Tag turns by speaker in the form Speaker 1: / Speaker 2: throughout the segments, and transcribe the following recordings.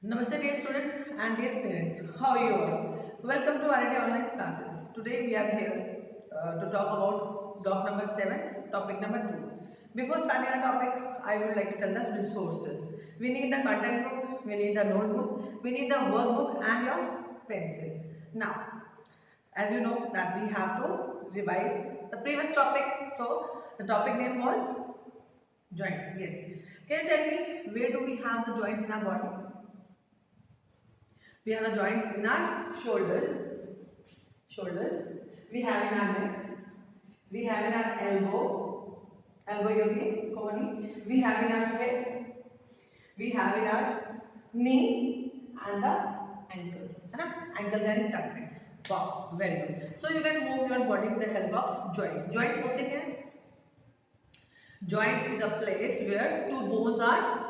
Speaker 1: Namaste dear students and dear parents. How are you all? Welcome to RIT online classes. Today we are here to talk about block number 7, topic number 2. Before starting our topic, I would like to tell the resources. We need the content book, we need the notebook, we need the workbook and your pencil. Now, as you know that we have to revise the previous topic. So, the topic name was joints. Yes. Can you tell me where do we have the joints in our body? We have the joints in our shoulders, we have in our neck, we have in our elbow yogi, koni, we have in our head, we have in our knee and the ankles, ankles and tummy. Wow, very good. So you can move your body with the help of joints. Joints होते क्या हैं? Joint is a place where two bones are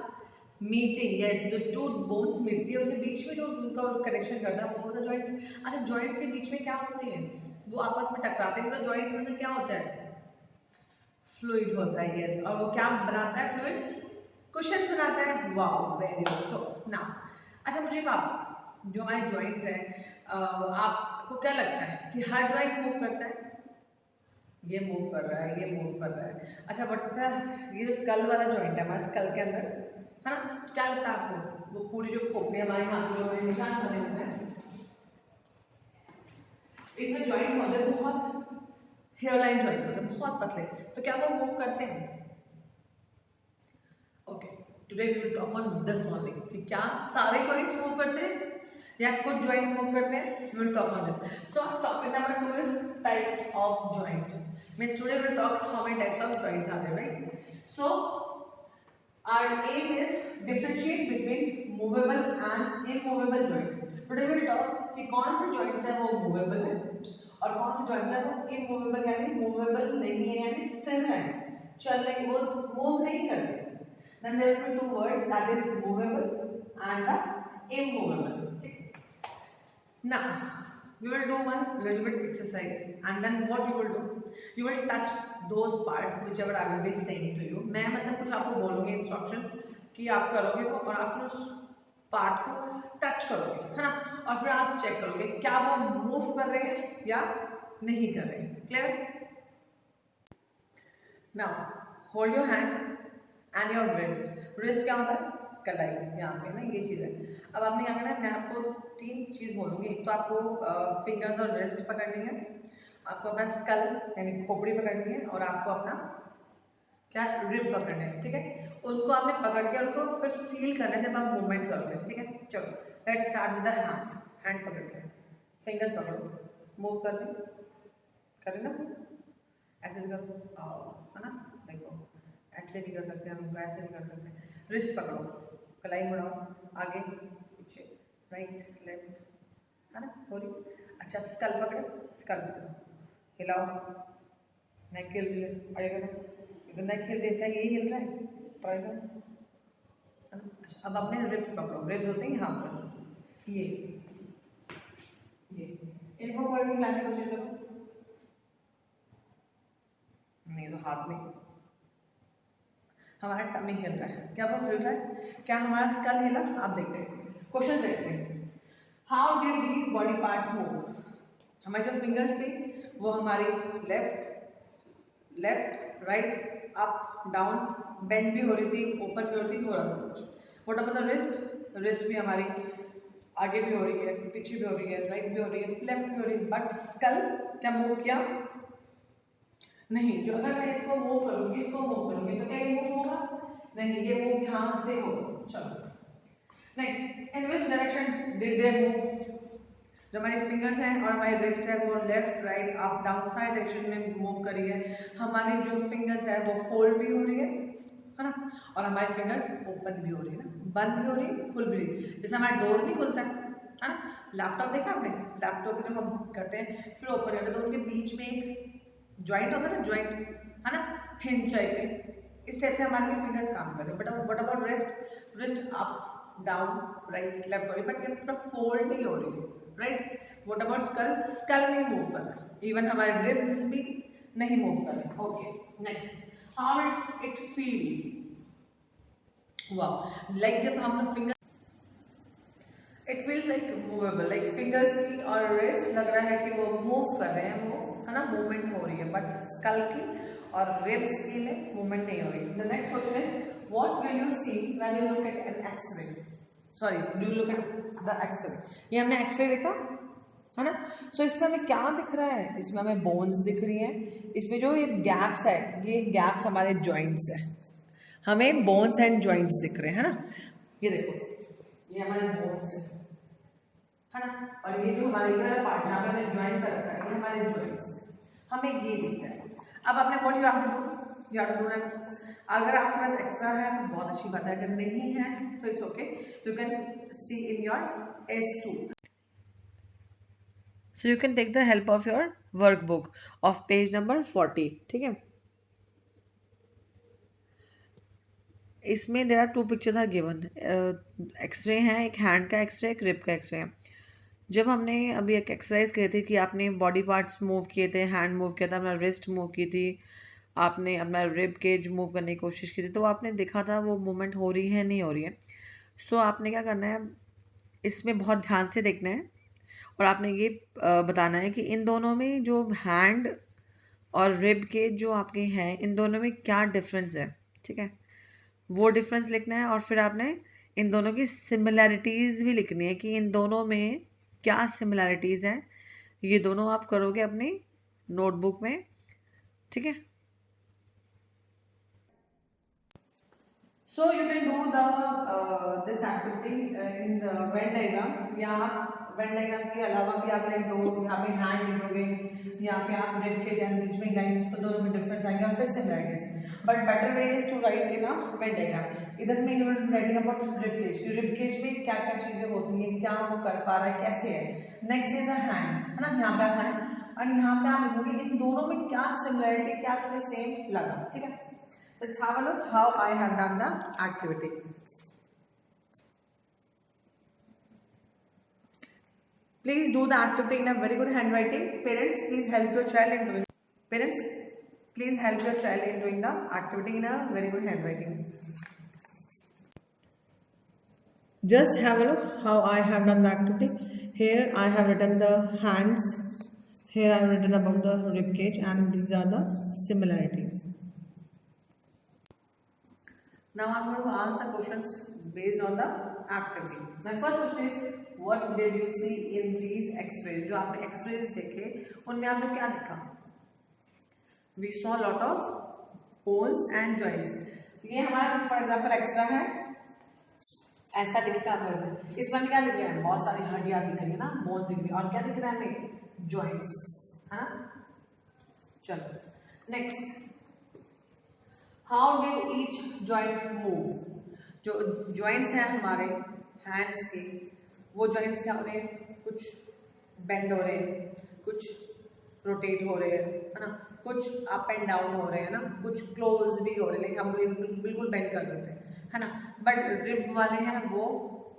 Speaker 1: meeting. Yes, जो to bones मिलती है उसके बीच में जो उनका कनेक्शन करता है वो होता है जॉइंट्स. अच्छा, जॉइंट्स के बीच में क्या होते हैं? वो आपस में टकराते हैं तो जॉइंट्स में क्या होता है? फ्लूइड होता है. यस, और वो क्या बनाता है? फ्लूइड कुशन बनाता है. Wow, very good. So now, अच्छा मुझे बात, जो हमारे जॉइंट्स हैं, आपको क्या लगता है कि हर जॉइंट मूव करता है? ये मूव कर रहा है, ये मूव कर रहा है. अच्छा, बट ये जो स्कल वाला जॉइंट है हमारे स्कल के अंदर, है ना, तो क्या लगता है आपको? वो पूरी जो खोपड़ी हमारी हाथ में निशान बने हुए हैं, इसमें जॉइंट होते हैं बहुत हेयरलाइन जॉइंट होते हैं, बहुत पतले. तो क्या वो मूव करते हैं? Okay, today we will talk on this only कि क्या सारे जॉइंट्स मूव करते हैं या कुछ जॉइंट मूव करते हैं. We will talk on this. So topic number 2 is types of joint. Means today we will talk how many types of joints are there, right? So our aim is differentiate between movable and immovable joints. Today we will talk कि कौन से joints है वो movable है और कौन से joints है वो immovable यानी movable नहीं है, यानी स्थिर है, चल नहीं, वो move नहीं करते. Then there will be two words, that is movable and the immovable. ठीक. Now we will do one little bit exercise and then what you will do, you will touch those parts whichever I will be saying to you. मैं मतलब कुछ आपको बोलूँगी instructions कि आप करोगे वो और आप फिर उस पार्ट को टच करोगे, है ना, और फिर आप चेक करोगे क्या वो मूव कर रहे हैं या नहीं कर रहे हैं. Clear? Now hold your hand and your wrist. Wrist क्या होता है? कलाई. यहाँ पे ना ये चीज़ है. अब आपने क्या करना है, मैं आपको 3 चीज़ बोलूँगी. एक तो आपको फिंगर्स और रिस्ट पकड़नी है, आपको अपना स्कल यानी खोपड़ी पकड़नी है और आपको अपना क्या रिब पकड़ना है. ठीक है, उनको आपने पकड़ के उनको फिर फील करना है जब आप मूवमेंट करोगे. ठीक है, चलो let's start with the hand. Hand पकड़ के फिंगर्स पकड़ो, मूव कर रहे ना, ऐसे करो, है ना, देखो ऐसे भी कर सकते हैं हम, ऐसे भी कर सकते हैं. रिस्ट पकड़ो, कलाई बढ़ाओ, आगे पीछे, राइट लेफ्ट, है ना, हो रही. अच्छा, स्कल पकड़ो, स्कल पकड़ो, हिलाओ, नेक हिल रही है, आगे करो, इधर नेक हिल रही है, क्या यही हिल रहा है? ट्राई करो. अच्छा, अब अपने रिब्स पकड़ो. रिब्स होते हैं यहाँ पर, ये इनको पकड़ के लाने की कोशिश करो. नहीं तो हाथ में हमारा टमी हिल रहा है. क्या वो हिल रहा है? क्या हमारा स्कल हिला? आप देखते हैं, क्वेश्चन देखते हैं. How did these body parts move? हमारे जो फिंगर्स थे वो हमारी left right up down bend भी हो रही थी, ओपन भी हो रही थी, हो रहा था कुछ. What about the wrist? Wrist भी हमारी आगे भी हो रही है, पीछे भी हो रही है, राइट भी हो रही है, लेफ्ट भी हो रही है. बट स्कल क्या मूव किया? नहीं. जो अगर मैं इसको मूव करूंगी, इसको मूव करूंगी तो क्या ये मूव होगा? नहीं, ये मूव यहाँ से होगा. चलो next, in which direction did they move? जो हमारी फिंगर्स हैं और हमारी रिस्ट है वो left right up down side direction में मूव करी है. हमारी जो फिंगर्स है वो फोल्ड भी हो रही है ना, और हमारी फिंगर्स ओपन भी हो रही है ना, बंद भी हो रही है, खुल भी रही है. जैसे हमारा डोर नहीं खुलता है ना, लैपटॉप देखा आपने? लैपटॉप जो हम करते हैं फिर ओपन करते हैं तो उनके बीच में एक जॉइंट होता है ना, जॉइंट, है ना, हिंज टाइप. इस टाइप से हमारे फिंगर्स काम कर रहे हैं. But what about wrist? Wrist up down right left हो रही है, बट ये पूरा फोल्ड नहीं हो रही है, right. What about skull? Skull नहीं मूव कर रहा है, इवन हमारे रिब्स भी नहीं मूव कर रहे. Okay next, how it feel? Wow, like जब हम लोग finger it feels like movable, like fingers की और रिस्ट लग रहा है कि वो मूव कर रहे हैं, वो है ना, मूवमेंट हो रही है, बट स्कल की और रिब्स की में मूवमेंट नहीं हो रही। The next question is what will you see when you look at an x-ray, sorry do look at the x-ray. ये हमने एक्सरे देखा है ना, सो इसमें हमें क्या दिख रहा है, इसमें हमें बोन्स दिख रही हैं, इसमें जो ये गैप्स है, ये गैप्स हमारे जॉइंट्स है, हमें बोन्स एंड जॉइंट्स दिख रहे हैं, है ना। ये देखो, ये हमारे बोन्स है ना, और ये जो हमारे इधर पार्ट जहाँ पे हमने ज्वाइन कर रखा है, ये हमारे जॉइंट्स, हमें ये दिख रहा है। अब आपने what you have to do, you have to do, अगर आपके पास एक्स्ट्रा है तो बहुत अच्छी बात है, अगर नहीं है तो it's okay, you can see in your S2, so you can take the help of your workbook of page number 40, ठीक है। इसमें there are 2 pictures are given, x-ray है, एक हैंड का एक्सरे, एक रिब का एक्सरे है। जब हमने अभी एक एक्सरसाइज की थी कि आपने बॉडी पार्ट्स मूव किए थे, हैंड मूव किया था, अपना रिस्ट मूव की थी, आपने अपना रिब केज मूव करने की कोशिश की थी, तो आपने देखा था वो मूवमेंट हो रही है नहीं हो रही है। सो आपने क्या करना है, इसमें बहुत ध्यान से देखना है और आपने ये बताना है कि इन दोनों में जो हैंड और रिब के जो आपके हैं, इन दोनों में क्या डिफरेंस है, ठीक है। वो डिफरेंस लिखना है और फिर आपने इन दोनों की सिमिलैरिटीज़ भी लिखनी है कि इन दोनों में क्या सिमिलैरिटीज़ हैं। ये दोनों आप करोगे अपनी नोटबुक में, ठीक है। So you can do the this activity in the Venn diagram, या आप वेन डायग्राम के अलावा भी आप लाइक दो, यहाँ पे हैंड लिखोगे, यहाँ पे आप रिब के जैन बीच में लाइन, तो दोनों में डिफरेंस आएंगे और फिर similarities, but better way is to write in a Venn diagram. इधर में you will writing about rib cage, rib cage में क्या क्या चीजें होती हैं, क्या वो कर पा रहा है, कैसे है। नेक्स्ट इज द हैंड, है ना, यहाँ पे हैंड, और यहाँ पे आप लिखोगे इन दोनों में क्या सिमिलैरिटी, क्या तुम्हें सेम लगा, ठीक है। Let's have a look how I have done the activity. Please do the activity in a very good handwriting. Parents, please help your child in doing. Parents, please help your child in doing the activity in a very good handwriting. Just have a look how I have done the activity. Here I have written the hands. Here I have written about the rib cage, and these are the similarities. Now I am going to ask the questions based on the activity. My first question is, what did you see in these X-rays? जो आपने X-rays देखे, उनमें आपको क्या दिखा? We saw lot of bones and joints. ये हमारा for example extra है, ऐसा दिखता है। इसमें क्या दिख रहा है? बहुत सारी हड्डियां दिख रही है ना, बोन दिख रही है, और क्या दिख रहा है हमें? Joints, है ना। चलो next, how did each joint move. जो जॉइंट्स हैं हमारे हैंड्स के, वो जॉइंट्स क्या हो रहे हैं, कुछ बेंड हो रहे हैं, कुछ रोटेट हो रहे हैं, है ना, कुछ अप एंड डाउन हो रहे हैं ना, कुछ क्लोज भी हो रहे हैं, लेकिन हम बिल्कुल बेंड कर देते हैं, है ना, बट रिब वाले हैं वो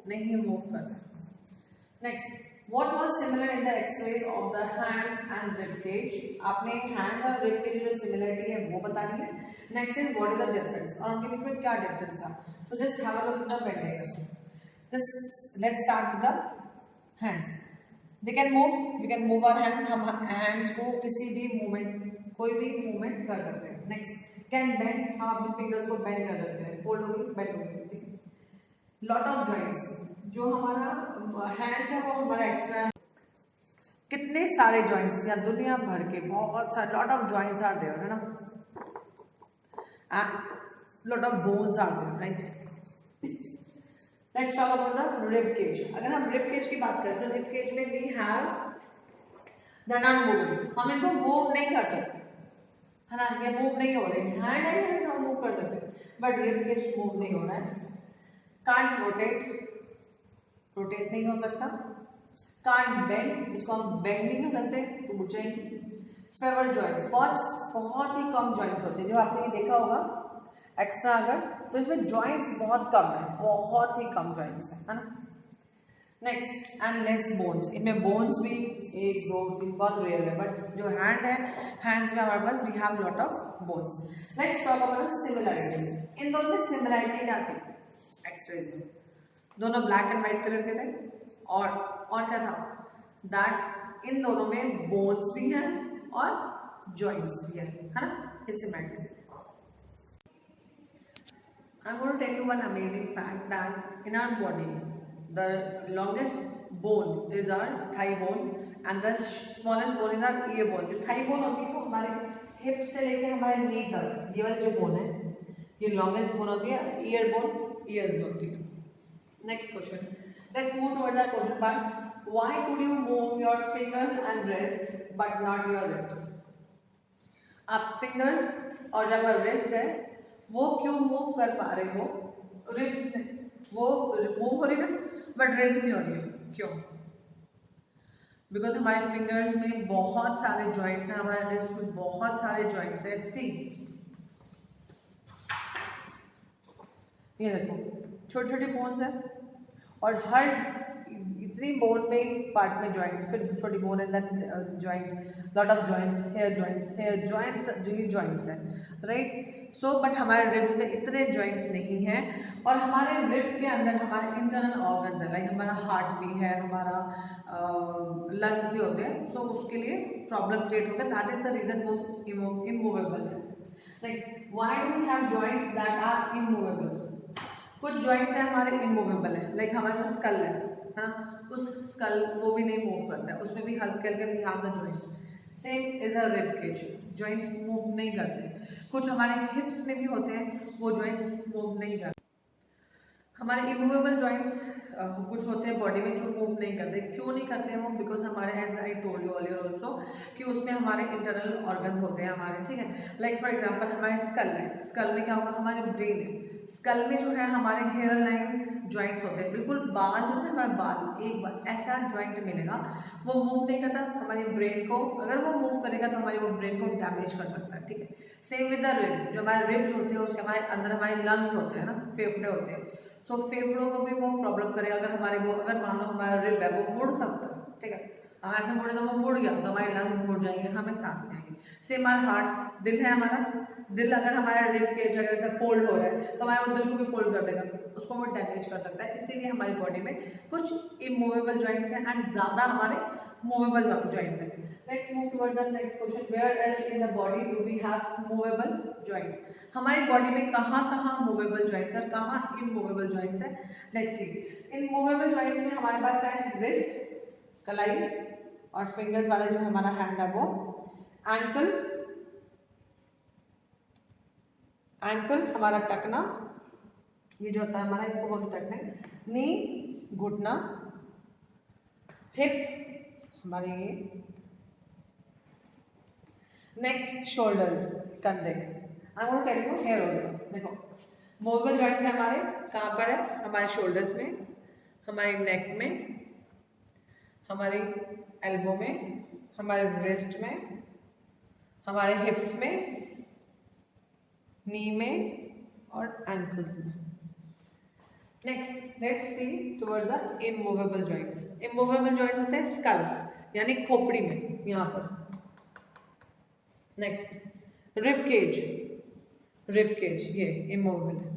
Speaker 1: नहीं मूव कर रहे। Next, What was similar in the X-rays of the hands and rib cage? आपने hands और rib cage जो similarity है वो बतानी है। Next is what is the difference, और उनके बीच में क्या difference था। So just have a look at the Venn diagram. Let's start with the hands. They can move. We can move our hands. हम hands को किसी भी movement, कोई भी movement कर सकते हैं। Next, can bend, हम अपने fingers को bend कर सकते हैं, fold होगी, bend होगी, ठीक। Lot of joints, जो हमारा हैंड है वो हमारा एक्स्ट्रा है। कितने सारे जॉइंट्स या दुनिया भर के बहुत सारे lot of joints are there, है ना, and lot of bones are there, right. Let's talk about the rib cage. अगर हम रिब केज की बात करें तो रिब केज में we have the non moving, हम इनको मूव नहीं कर सकते, है ना, ये मूव नहीं हो रहे हैं। हैंड है हम मूव कर सकते हैं, बट रिब केज मूव नहीं हो रहा है। कांट रोटेट, रोटेट नहीं हो सकता। कांट बेंड, इसको हम बेंड नहीं कर सकते, तो ऊंचाई। फेवर जॉइंट्स, बहुत ही कम जॉइंट्स होते हैं, जो आपने ये देखा होगा एक्स्ट्रा अगर, तो इसमें जॉइंट्स बहुत कम है, बहुत ही कम जॉइंट्स है ना। नेक्स्ट, एंड लेस बोन्स, इनमें बोन्स भी 1 2 3 बहुत रेयर है, बट जो हैंड है, हैंड्स में हमारे पास we have lot of bones. Let's talk about similarity. इन दोनों में सिमिलैरिटी क्या थी एक्सरेज में? दोनों ब्लैक एंड व्हाइट कलर के थे और क्या था, दैट इन दोनों में बोन्स भी हैं और जॉइंट्स भी है ना, इस सिमेट्री से। I'm going to tell you one amazing fact that in our body, the longest bone is our thigh bone and the smallest bone is our ear bone. जो thigh bone होती है वो हमारे hip से लेके हमारे knee तक, ये वाली जो bone है, ये longest bone होती है, ear bone ears में होती है। Next question. Let's move towards that question part. Why could you move your fingers and wrist but not your ribs? आप fingers और जब wrist है वो क्यों मूव कर पा रहे हो, रिब्स ने वो मूव हो रही ना बट रिब्स नहीं हो रही है, क्यों? बिकॉज हमारे फिंगर्स में बहुत सारे जॉइंट्स हैं, हमारे रिस्ट में बहुत सारे जॉइंट्स हैं। सी ये देखो छोटे छोटे बोन्स हैं और हर इतनी बोन में पार्ट में जॉइंट, फिर छोटी bone and then joint, lot of joints, hair joints जो जॉइंट्स हैं, राइट। सो बट हमारे रिब्स में इतने जॉइंट्स नहीं हैं और हमारे रिब्स के अंदर हमारे इंटरनल ऑर्गन्स है, लाइक हमारा हार्ट भी है, हमारा लंग्स भी होते हैं। सो उसके लिए प्रॉब्लम क्रिएट होगा, दैट इज द रीजन वो इमूवेबल है। Next, why do we have joints that are immovable? कुछ जॉइंट्स हैं हमारे इमूवेबल है, लाइक हमारे पास स्कल है ना, उस स्कल वो भी नहीं मूव करता है, उसमें भी हल्के हल्के we have the joints. Same is a rib cage, joints move नहीं करते। कुछ हमारे हिप्स में भी होते हैं, वो जॉइंट्स मूव नहीं करते। हमारे इमूवेबल जॉइंट्स कुछ होते हैं बॉडी में जो मूव नहीं करते। क्यों नहीं करते हैं वो? बिकॉज हमारे as I told you earlier also कि उसमें हमारे इंटरनल ऑर्गन्स होते हैं हमारे, ठीक है। लाइक फॉर एग्जांपल हमारे स्कल है, स्कल में क्या होगा, हमारे ब्रेन है, स्कल में जो है हमारे हेयर लाइन जॉइंट्स होते हैं, बिल्कुल बाल जो है हमारा बाल एक बार ऐसा जॉइंट मिलेगा, वो मूव नहीं करता हमारी ब्रेन को, अगर वो मूव करेगा तो हमारी वो ब्रेन को डैमेज कर सकता है, ठीक है। सेम विद द रिब, जो हमारे रिब्स होते हैं उसके हमारे अंदर हमारे लंग्स होते हैं ना, फेफड़े होते हैं। सो फेफड़ों को भी वो प्रॉब्लम करेगा, अगर हमारे वो अगर मान लो हमारा रिब है वो मुड़ सकता है, ठीक है, हम ऐसे मुड़े तो वो मुड़ गया तो हमारे लंग्स मुड़ जाएंगे, हमें सांस नहीं आएगी। सेम हमारा हार्ट, दिल है हमारा, दिल अगर हमारा रिब के जगह से फोल्ड हो रहा है तो हमारे वो दिल को भी फोल्ड कर देगा, उसको वो डैमेज कर सकता है। इसीलिए हमारी बॉडी में कुछ इमूवेबल जॉइंट्स हैं एंड ज़्यादा हमारे मूवेबल जॉइंट्स हैं। Let's move towards the next question, where else in the body do we have movable joints? हमारी बॉडी में कहाँ कहाँ मूवेबल जॉइंट्स है, कहाँ इमूवेबल जॉइंट्स है? Let's see. इन मूवेबल जॉइंट्स में हमारे पास है रिस्ट, कलाई, और फिंगर्स वाला जो हमारा हैंड है वो एंकल, एंकल हमारा टकना, ये जो होता है हमारा इसको बोलते हैं टकना, नी घुटना, हिप हमारे ये, नेक्स्ट शोल्डर्स कंधे। I want to tell you here also, देखो मूवेबल जॉइंट्स है हमारे कहाँ पर है, हमारे शोल्डर्स में, हमारे नेक में, हमारे एल्बो में, हमारे ब्रेस्ट में, हमारे हिप्स में, नी में और एंकल्स में। Next let's see towards the immovable joints. Immovable joints होते हैं स्कल यानी खोपड़ी में, यहाँ पर। Next rib cage, rib cage ये इमूवेबल है।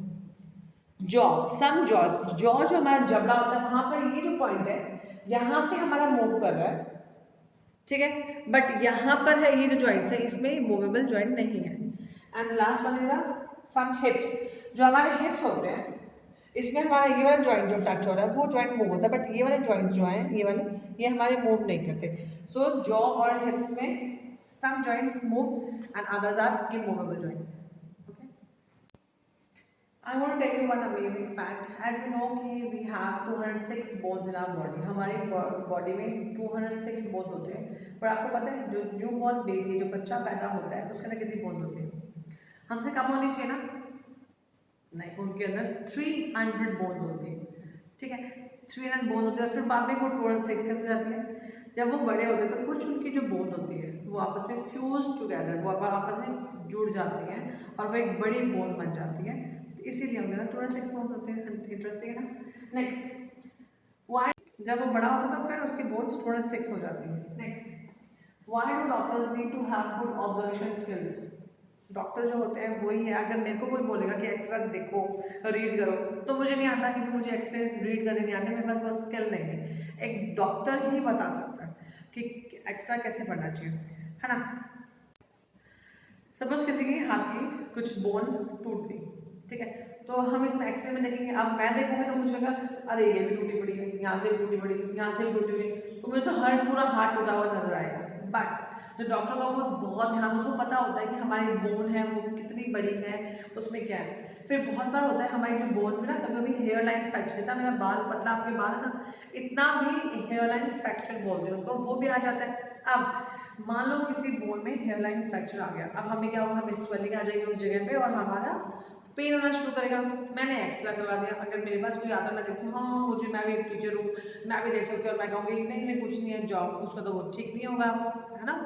Speaker 1: जॉ, सम जॉज, जॉ जो हमारा जबड़ा होता है वहां पर ये जो पॉइंट है यहाँ पे हमारा मूव कर रहा है, ठीक है, बट यहाँ पर है ये जो जॉइंट्स है इसमें मूवेबल जॉइंट नहीं है। And last one is some hips, जो हमारे हिप्स होते हैं इसमें हमारा ये वाला जॉइंट जो टच हो रहा है वो जॉइंट मूव होता है, बट ये वाले जॉइंट जो है ये वाले ये हमारे मूव नहीं करते। सो जॉ और हिप्स में some joints move and others are immovable joints. Okay. I want to tell you one amazing fact. As you know कि we have 206 bones in our body. हमारी बॉडी में 206 बोन्स होते हैं, पर आपको पता है जो न्यू बॉर्न बेबी जो बच्चा पैदा होता है उसके अंदर कितनी बोन्स होती है? हमसे कम होनी चाहिए ना? नहीं, उनके अंदर 300 बोन्स होती है, ठीक है, 300 बोन्स होती है। और फिर बाद में वो 206 कैसे हो जाती है? जब वो बड़े होते हैं तो कुछ उनकी जो बोन होती है वो आपस में फ्यूज टुगेदर, वो आपस में जुड़ जाती हैं और वो एक बड़ी बोन बन जाती है, तो इसीलिए हम ना 206 बोन्स होते हैं। इंटरेस्टिंग है ना। नेक्स्ट, व्हाई, जब वो बड़ा होता है तो फिर उसकी बोन्स 206 हो जाती है। Next, why do doctors need to have good observation skills? Doctor जो होते हैं वही है, अगर मेरे को कोई बोलेगा कि एक्सरे देखो, रीड करो, तो मुझे नहीं आता क्योंकि मुझे एक्सरेज रीड करने नहीं आते, मेरे पास वो स्किल नहीं है। एक डॉक्टर ही बता सकता है कि एक्सरा कैसे पढ़ना चाहिए, है ना। सपोज किसी के हाथ की कुछ बोन टूट गई, ठीक है, तो हम इसमें एक्सरे में देखेंगे। अब मैं देखूंगी तो मुझे लगा अरे ये भी टूटी पड़ी है, यहाँ से भी टूटी पड़ी, यहाँ से भी टूटी हुई, तो मुझे तो हर पूरा हाथ टूटा हुआ नजर आएगा। बट जो डॉक्टर का वो बहुत ध्यान, उसको पता होता है कि हमारी बोन है वो कितनी बड़ी है, उसमें क्या है। फिर बहुत बार होता है हमारी जो बोन्स में ना कभी कभी हेयर लाइन फ्रैक्चर, इतना मेरा बाल पतला, आपके बाल है ना, इतना भी हेयर लाइन फ्रैक्चर बोलते हैं उसको, वो भी आ जाता है। अब मान लो किसी बोन में हेयर लाइन फ्रैक्चर आ गया, अब हमें क्या होगा, हमें स्वेलिंग आ जाएगी उस जगह पे और हमारा पेन होना शुरू करेगा। मैंने एक्सरा करवा दिया, अगर मेरे पास कोई आता है मैं देखूँ हाँ मुझे, मैं भी एक टीचर हूँ, मैं भी देख सकती हूँ और मैं कहूँगी नहीं नहीं कुछ नहीं है, जाओ, उसमें तो वो ठीक नहीं होगा, है ना।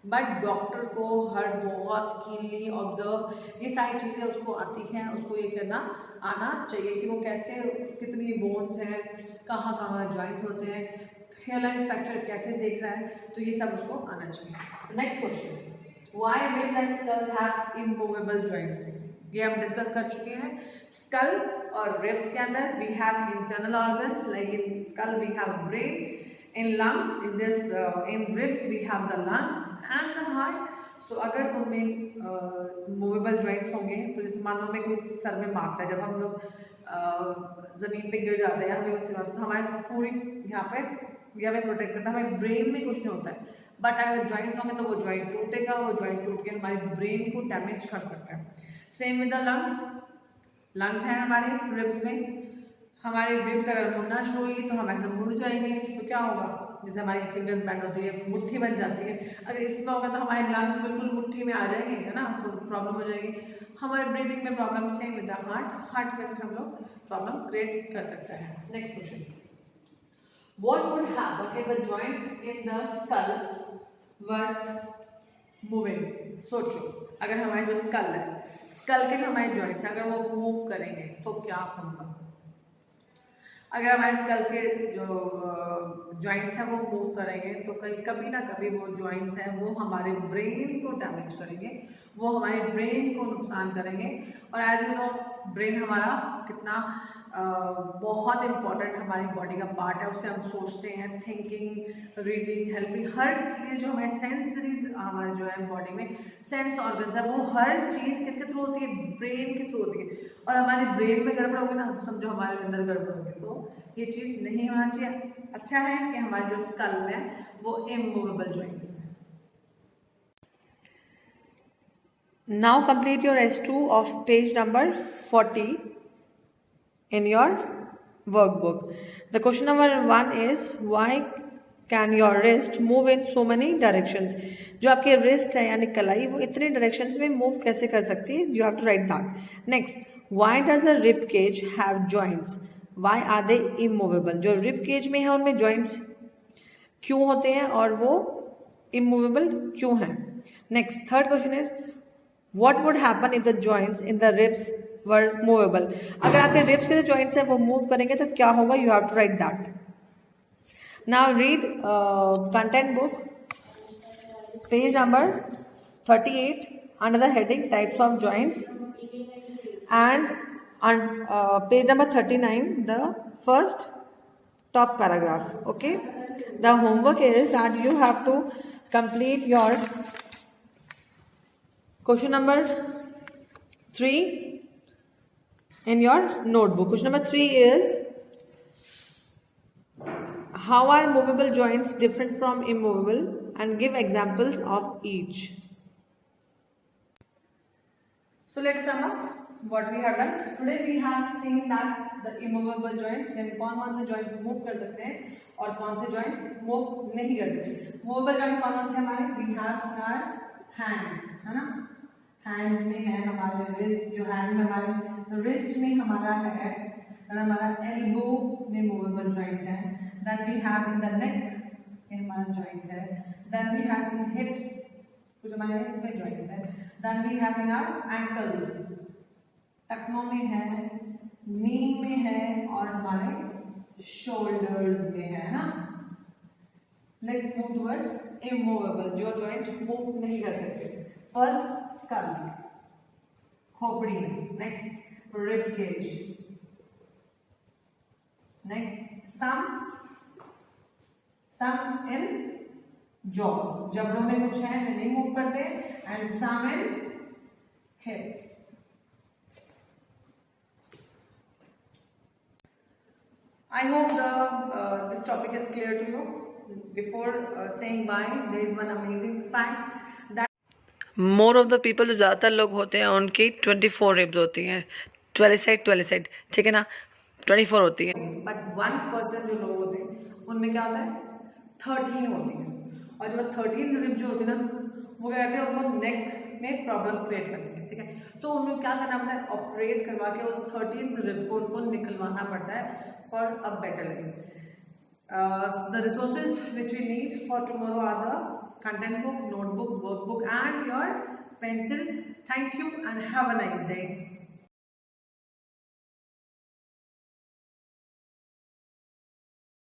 Speaker 1: बट डॉक्टर को हर बहुत कीनली ऑब्जर्व ये सारी चीज़ें उसको आती हैं, उसको ये करना आना चाहिए कि वो कैसे, कितनी बोन्स हैं, कहाँ कहाँ जॉइंट्स होते हैं, हेयर लाइन फ्रैक्चर कैसे देख रहा है, तो ये सब उसको आना चाहिए। Next question, why ribs and skull have immovable joints, ये हम डिस्कस कर चुके हैं। स्कल और रिब्स के अंदर we have internal organs, like in skull we have brain, in lung, in this in ribs we have the lungs and the heart. So अगर उनमें मूवेबल जॉइंट्स होंगे तो जैसे मान लो हमें कोई सर में मारता है, जब हम लोग ज़मीन पे गिर जाते हैं, हमें उससे बात तो हमारे पूरी यहाँ पे ये हमें प्रोटेक्ट करता है, हमारे ब्रेन में कुछ नहीं होता है। बट अगर जॉइंट्स होंगे तो वो जॉइंट टूटेगा, वो जॉइंट टूट के हमारे ब्रेन को डैमेज कर सकता है। Same with the lungs, lungs हैं हमारे रिब्स में, हमारे रिब्स अगर मुड़ना शुरू हुई तो हम ऐसे मुड़ जाएंगे, तो क्या होगा, जैसे हमारी फिंगर्स बैंड होती है, मुट्ठी बन जाती है, अगर इसमें होगा तो हमारे लंग्स बिल्कुल मुट्ठी में आ जाएंगे, है ना, तो प्रॉब्लम हो जाएगी। हमारे ब्रीदिंग में problem, same with the heart, heart में भी हम लोग प्रॉब्लम क्रिएट कर सकते हैं। Next question, what would happen if the joints in the skull were moving. सोचो अगर हमारे जो स्कल है, स्कल के जो हमारे जॉइंट्स हैं अगर वो मूव करेंगे तो क्या होगा। अगर हमारे स्कल्स के जो जॉइंट्स हैं वो मूव करेंगे तो कहीं कभी ना कभी वो जॉइंट्स हैं वो हमारे ब्रेन को डैमेज करेंगे, वो हमारे ब्रेन को नुकसान करेंगे। और एज यू नो ब्रेन हमारा कितना बहुत इम्पॉर्टेंट हमारी बॉडी का पार्ट है, उससे हम सोचते हैं, थिंकिंग, रीडिंग, हेल्पिंग, हर चीज़ जो हमारे सेंसरीज हमारे जो है बॉडी में सेंस ऑर्गन्स है वो हर चीज़ किसके थ्रू होती है, ब्रेन के थ्रू होती है। और हमारे ब्रेन में गड़बड़ होगी ना तो समझो हमारे अंदर गड़बड़ होगी, तो ये चीज़ नहीं होना चाहिए। अच्छा है कि हमारे जो स्कल में वो इमूवेबल जॉइंट्स हैं। Now complete your S2 of page number 40 in your workbook. The question number 1 is why can your wrist move in so many directions? जो आपकी wrist है यानी कलाई वो इतने directions में move कैसे कर सकती है? You have to write that. Next, why does the rib cage have joints? Why are they immovable? जो rib cage में है उनमें joints क्यों होते हैं और वो immovable क्यों हैं? Next, third question is what would happen if the joints in the ribs were movable? अगर आपके ribs के जो joints हैं वो move करेंगे तो क्या होगा? You have to write that. Now read content book, page number 38 under the heading types of joints, and on page number 39 the first top paragraph. Okay, the homework is that you have to complete your question number 3 in your notebook. Question number 3 is how are movable joints different from immovable and give examples of each. So let's sum up what we have done. Today we have seen that the immovable joints, यानी कौन से joints move कर सकते हैं और कौन से joints move नहीं कर सकते। Movable joint कौन से हमारे, we have our hands, है ना, हैंड्स में है हमारे रिस्ट, जो हैंड में हमारे रिस्ट में हमारा है, हमारा एल्बो में मूवेबल जॉइंट्स हैं, then we have in the neck में हमारा जॉइंट है, then we have in hips कुछ हमारे हिप्स में जॉइंट्स है, then we have in our ankles, टखनों में है, नी में है और हमारे शोल्डर्स में है ना। लेट्स मूव टुवर्ड्स इमूवेबल, जो जॉइंट मूव नहीं कर सकते। फर्स्ट स्कल, खोपड़ी में, next rib cage, next some in jaw, जबड़ों में कुछ है नहीं मूव करते, and some in hip. I hope this topic is clear to you. Before saying bye, there is one amazing fact that more of the people, जो ज़्यादातर लोग होते हैं उनकी 24 रिब्स होती हैं, 12 साइड, ठीक है ना, 24 होती है. बट 1% जो लोग होते हैं उनमें क्या होता है, 13 होती है. और जब 13 रिब जो होती है ना, वो क्या करते हैं, उनको नेक में प्रॉब्लम क्रिएट करती है, ठीक है. तो उनको क्या करना पड़ता है, ऑपरेट करवा के उस 13 रिब को उनको निकलवाना पड़ता है for a better life. The resources which we need for tomorrow are the content book, notebook, workbook and your pencil. Thank you and have a nice day.